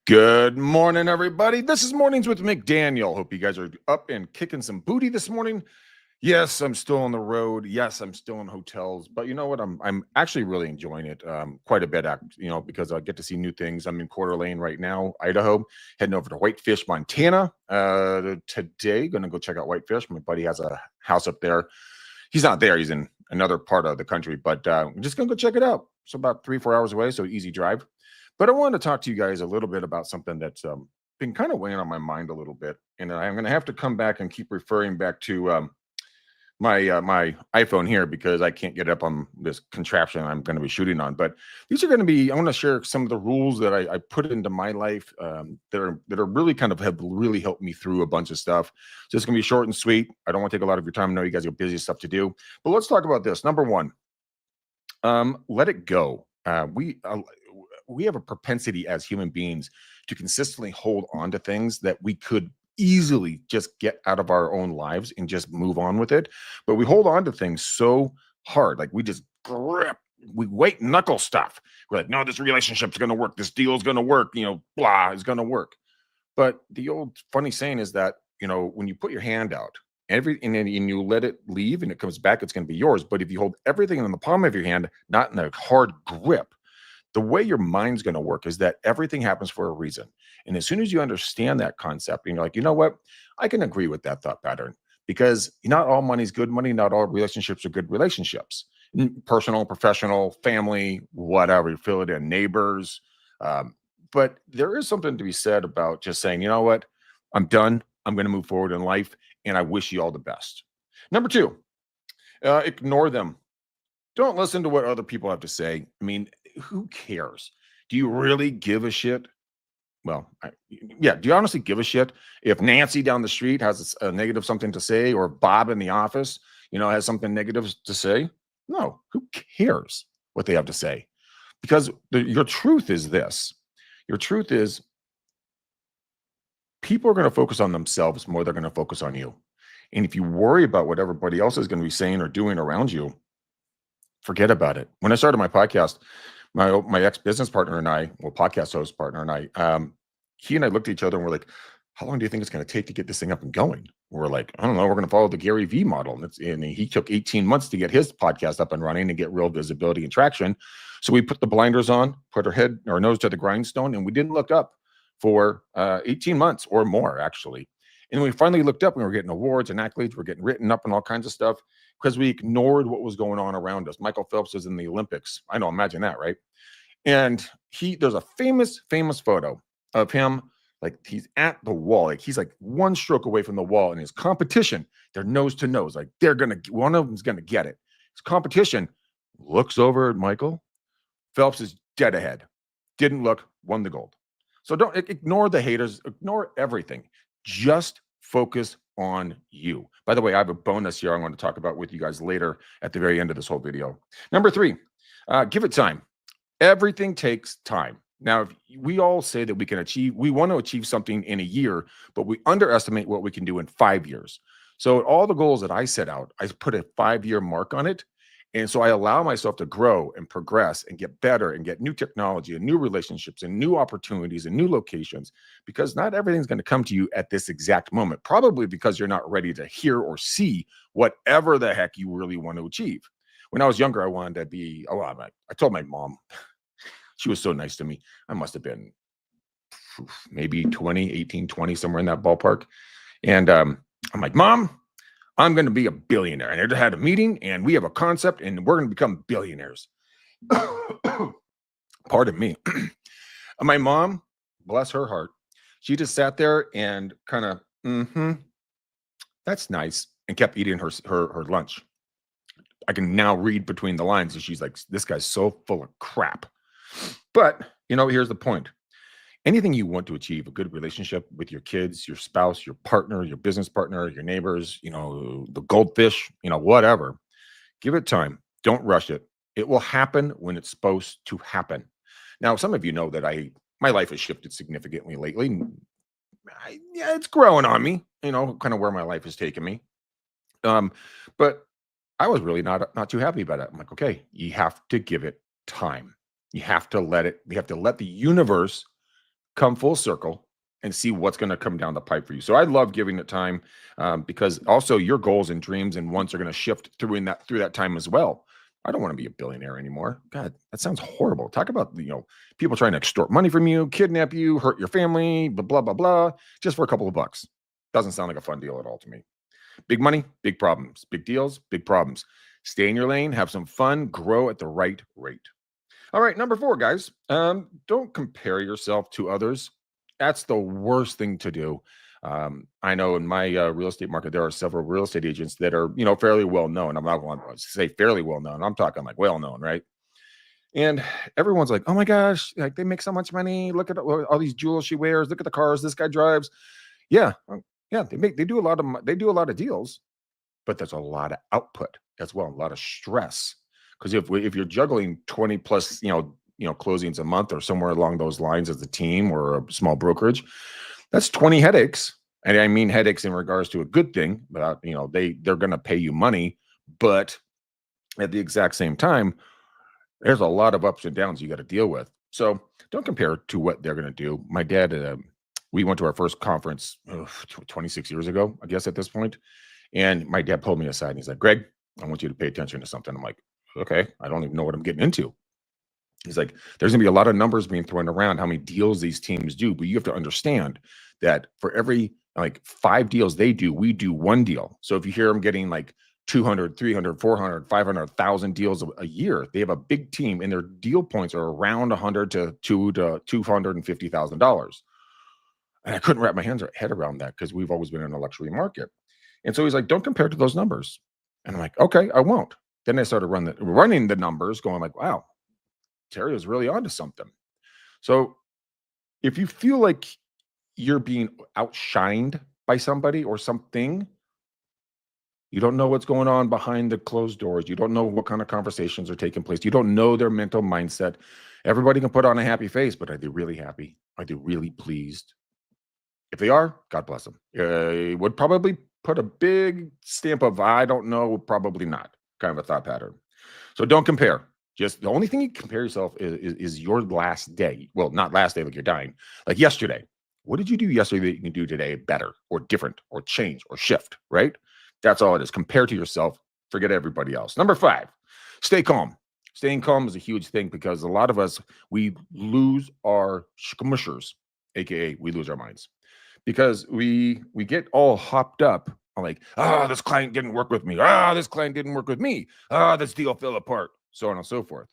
Good morning, everybody. This is Mornings with McDaniel. Hope you guys are up and kicking some booty this morning. Yes, I'm still on the road. Yes, I'm still in hotels, but you know what? I'm actually really enjoying it quite a bit. Because I get to see new things. I'm in Coeur d'Alene right now, Idaho, heading over to Whitefish, Montana today. Going to go check out Whitefish. My buddy has a house up there. He's not there. He's in another part of the country, but I'm just going to go check it out. It's about 3-4 hours away, so easy drive. But I wanted to talk to you guys a little bit about something that's been kind of weighing on my mind a little bit, and I'm going to have to come back and keep referring back to my iPhone here because I can't get it up on this contraption I'm going to be shooting on. But these are going to be I want to share some of the rules that I put into my life that are really kind of have really helped me through a bunch of stuff. So it's going to be short and sweet. I don't want to take a lot of your time. I know you guys have busy stuff to do, but let's talk about this. Number one, let it go. We have a propensity as human beings to consistently hold on to things that we could easily just get out of our own lives and just move on with it. But we hold on to things so hard, like we just grip, we white knuckle stuff. We're like, no, this relationship's going to work. This deal's going to work. Blah is going to work. But the old funny saying is that, when you put your hand out, and you let it leave and it comes back, it's going to be yours. But if you hold everything in the palm of your hand, not in a hard grip, the way your mind's going to work is that everything happens for a reason. And as soon as you understand that concept, and you're like, you know what? I can agree with that thought pattern because not all money is good money. Not all relationships are good relationships. Personal, professional, family, whatever, you fill it in, neighbors. But there is something to be said about just saying, you know what? I'm done. I'm going to move forward in life. And I wish you all the best. Number two, ignore them. Don't listen to what other people have to say. I mean, who cares? Do you really give a shit? Well, yeah. Do you honestly give a shit if Nancy down the street has a negative something to say, or Bob in the office, has something negative to say? No, who cares what they have to say? Because your truth is this. Your truth is people are going to focus on themselves more than they're going to focus on you. And if you worry about what everybody else is going to be saying or doing around you, forget about it. When I started my podcast, my ex-business partner and I, podcast host partner and I, he and I looked at each other and we're like, how long do you think it's going to take to get this thing up and going? We're like, I don't know. We're going to follow the Gary V model. And he took 18 months to get his podcast up and running and get real visibility and traction. So we put the blinders on, put our nose to the grindstone, and we didn't look up for 18 months or more, actually. And we finally looked up and we were getting awards and accolades. We're getting written up and all kinds of stuff because we ignored what was going on around us. Michael Phelps is in the Olympics. I know, imagine that, right? And there's a famous photo of him, like he's at the wall, like he's like one stroke away from the wall, and his competition, they're nose to nose, like one of them's gonna get it. His competition looks over at Michael. Phelps is dead ahead. Didn't look, won the gold. So don't ignore the haters, ignore everything. Just focus on you. By the way, I have a bonus here I'm going to talk about with you guys later at the very end of this whole video. Number three, give it time. Everything takes time. Now, if we all say that we want to achieve something in a year, but we underestimate what we can do in 5 years. So all the goals that I set out, I put a 5-year mark on it. And so I allow myself to grow and progress and get better and get new technology and new relationships and new opportunities and new locations, because not everything's going to come to you at this exact moment, probably because you're not ready to hear or see whatever the heck you really want to achieve. When I was younger, I wanted to be, I told my mom, she was so nice to me. I must have been maybe 18, 20, somewhere in that ballpark. And I'm like, Mom, I'm going to be a billionaire. And I had a meeting and we have a concept and we're going to become billionaires. Pardon me. My mom, bless her heart, she just sat there and kind of, that's nice, and kept eating her lunch. I can now read between the lines, and she's like, this guy's so full of crap. But, here's the point. Anything you want to achieve, a good relationship with your kids, your spouse, your partner, your business partner, your neighbors, the goldfish, whatever, give it time. Don't rush it. It will happen when it's supposed to happen. Now, some of you know that my life has shifted significantly lately. It's growing on me, kind of where my life has taken me. But I was really not too happy about it. I'm like, okay, you have to give it time. You have to let the universe come full circle and see what's going to come down the pipe for you. So I love giving it time, because also your goals and dreams and wants are going to shift through that time as well. I don't want to be a billionaire anymore. God, that sounds horrible. Talk about, people trying to extort money from you, kidnap you, hurt your family, blah blah blah blah, just for a couple of bucks. Doesn't sound like a fun deal at all to me. Big money, big problems. Big deals, big problems. Stay in your lane, have some fun, grow at the right rate. All right, number 4, guys. Don't compare yourself to others. That's the worst thing to do. I know in my real estate market, there are several real estate agents that are, fairly well known. I'm not going to say fairly well known. I'm talking like well known, right? And everyone's like, "Oh my gosh, like they make so much money. Look at all these jewels she wears. Look at the cars this guy drives." Yeah, yeah, they do a lot of deals, but there's a lot of output as well, a lot of stress. Because if you're juggling 20 plus, closings a month or somewhere along those lines as a team or a small brokerage, that's 20 headaches. And I mean headaches in regards to a good thing, but they're going to pay you money, but at the exact same time, there's a lot of ups and downs you got to deal with. So don't compare to what they're going to do. My dad, we went to our first conference 26 years ago, I guess at this point. And my dad pulled me aside and he's like, "Greg, I want you to pay attention to something." I'm like, "Okay, I don't even know what I'm getting into." He's like, "There's gonna be a lot of numbers being thrown around, how many deals these teams do, but you have to understand that for every like 5 deals they do, we do 1 deal. So if you hear them getting like 200, 300, 400, 500,000 deals a year, they have a big team and their deal points are around 100 to $250,000. And I couldn't wrap my head around that because we've always been in a luxury market. And so he's like, "Don't compare to those numbers." And I'm like, "Okay, I won't." Then I started running the numbers, going like, "Wow, Terry was really onto something." So if you feel like you're being outshined by somebody or something, you don't know what's going on behind the closed doors. You don't know what kind of conversations are taking place. You don't know their mental mindset. Everybody can put on a happy face, but are they really happy? Are they really pleased? If they are, God bless them. Would probably put a big stamp of "I don't know," probably not, kind of a thought pattern. So don't compare. Just the only thing you compare yourself is your last day. Well, not last day like you're dying, like yesterday. What did you do yesterday that you can do today better or different or change or shift, right? That's all it is. Compare to yourself. Forget everybody else. Number 5, stay calm. Staying calm is a huge thing because a lot of us, we lose our schmushers, aka we lose our minds because we get all hopped up on like, this client didn't work with me. This client didn't work with me. This deal fell apart, so on and so forth.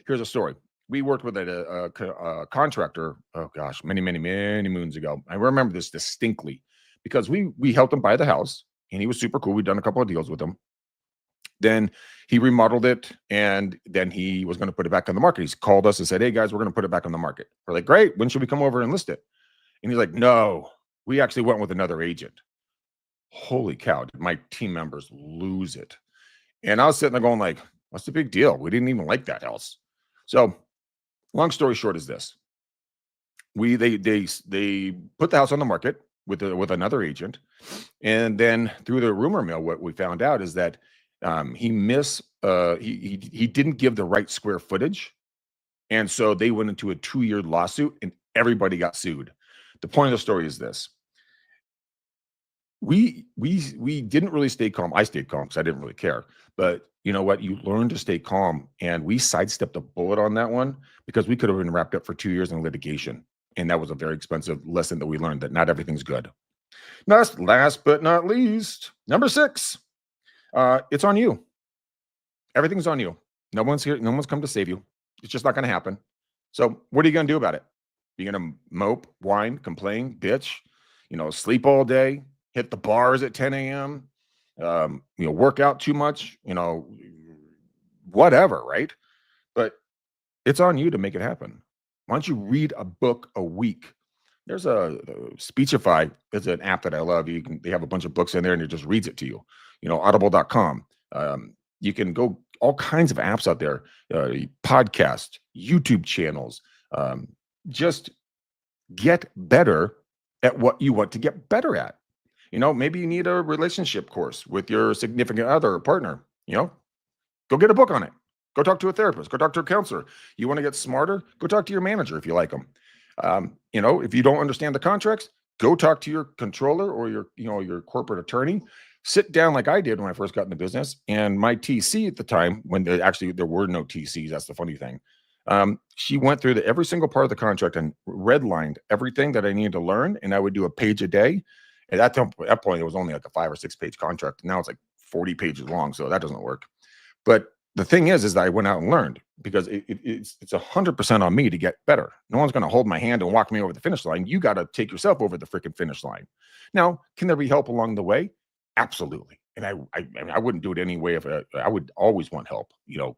Here's a story. We worked with a contractor, oh gosh, many, many, many moons ago. I remember this distinctly because we helped him buy the house and he was super cool. We'd done a couple of deals with him. Then he remodeled it and then he was going to put it back on the market. He's called us and said, "Hey guys, we're going to put it back on the market." We're like, "Great. When should we come over and list it?" And he's like, "No, we actually went with another agent." Holy cow, did my team members lose it. And I was sitting there going like, "What's the big deal? We didn't even like that house." So long story short is this. They put the house on the market with another agent. And then through the rumor mill, what we found out is that he didn't give the right square footage. And so they went into a 2-year lawsuit and everybody got sued. The point of the story is this. We didn't really stay calm. I stayed calm because I didn't really care. But you know what? You learn to stay calm. And we sidestepped a bullet on that one because we could have been wrapped up for 2 years in litigation. And that was a very expensive lesson that we learned that not everything's good. Last but not least, number 6. It's on you. Everything's on you. No one's here. No one's come to save you. It's just not going to happen. So what are you going to do about it? You're going to mope, whine, complain, bitch, sleep all day, hit the bars at 10 a.m., work out too much, whatever, right? But it's on you to make it happen. Why don't you read a book a week? There's a Speechify. It's an app that I love. They have a bunch of books in there and it just reads it to you. Audible.com. You can go all kinds of apps out there, podcasts, YouTube channels. Just get better at what you want to get better at. Maybe you need a relationship course with your significant other or partner. Go get a book on it. Go talk to a therapist. Go talk to a counselor. You want to get smarter? Go talk to your manager if you like them. If you don't understand the contracts, go talk to your controller or your corporate attorney. Sit down like I did when I first got into business. And my TC at the time, when there were no TCs, that's the funny thing. She went through every single part of the contract and redlined everything that I needed to learn, and I would do a page a day. At that point, it was only like a 5 or 6 page contract. Now it's like 40 pages long, so that doesn't work. But the thing is that I went out and learned, because it's 100% on me to get better. No one's going to hold my hand and walk me over the finish line. You got to take yourself over the freaking finish line. Now, can there be help along the way? Absolutely. And I wouldn't do it anyway if I would always want help,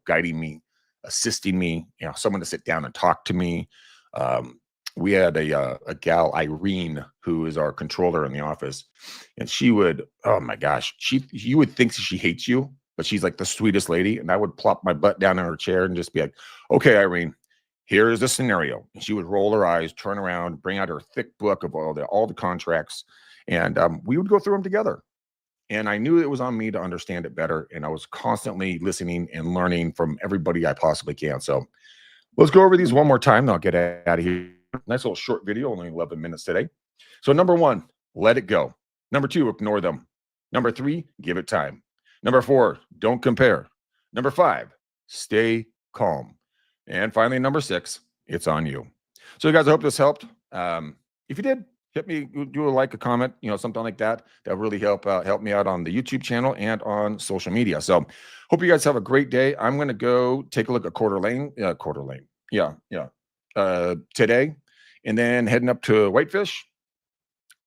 guiding me, assisting me, someone to sit down and talk to me. We had a gal, Irene, who is our controller in the office, and she would, oh my gosh, you would think she hates you, but she's like the sweetest lady. And I would plop my butt down in her chair and just be like, okay, Irene, here is the scenario. And she would roll her eyes, turn around, bring out her thick book of all the contracts, and we would go through them together. And I knew it was on me to understand it better. And I was constantly listening and learning from everybody I possibly can. So let's go over these one more time, and I'll get out of here. Nice little short video, only 11 minutes today. So number 1, let it go. Number 2, ignore them. Number 3, give it time. Number 4, don't compare. Number 5, stay calm. And finally, number 6, it's on you. So guys, I hope this helped. If you did, hit me, do a like, a comment, something like that. That really help me out on the YouTube channel and on social media. So hope you guys have a great day. I'm going to go take a look at Coeur d'Alene. Today, and then heading up to Whitefish,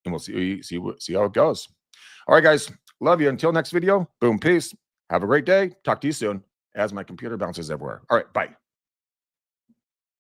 and we'll see how it goes. All right, guys, love you. Until next video, boom, peace. Have a great day. Talk to you soon, as my computer bounces everywhere. All right, bye.